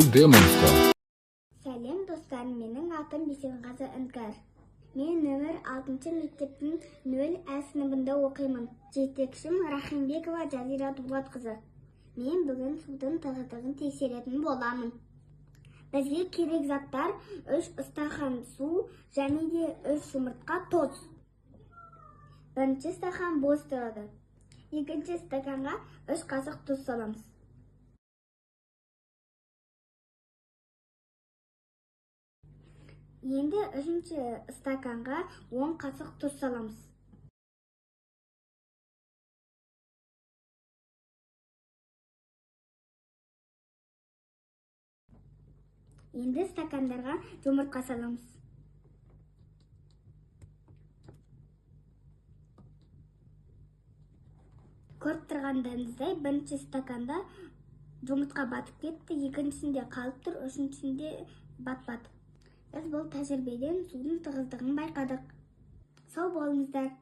бул Демонско. Сәлем достарым, менің атым Бейсенғазы Іңкәр. Мен нөмір 6 мектептің 0А сыныбында оқимын. Жетекшім Рахимбекова Жазира Дулатқызы. Мен бүгін судың тығыздығын тексеретін боламын. Бізге керек заттар 3 стақан су және де 3 жұмыртқа тоз. Бірінші стақан бос тұрады. Екінші стаканға 3 қасық тұз саламыз. Енді үшінші стаканға 10 қасық тұз саламыз. Енді стакандарға жұмыртқа саламыз. Көріп тұрғандарыңыздай, бірінші стаканда жұмыртқа батып кетті, екіншісінде қалып тұр, үшіншісінде батпады. Біз бұл тәжірибеден судың тығыздығын байқадық. Сау болыңыздар.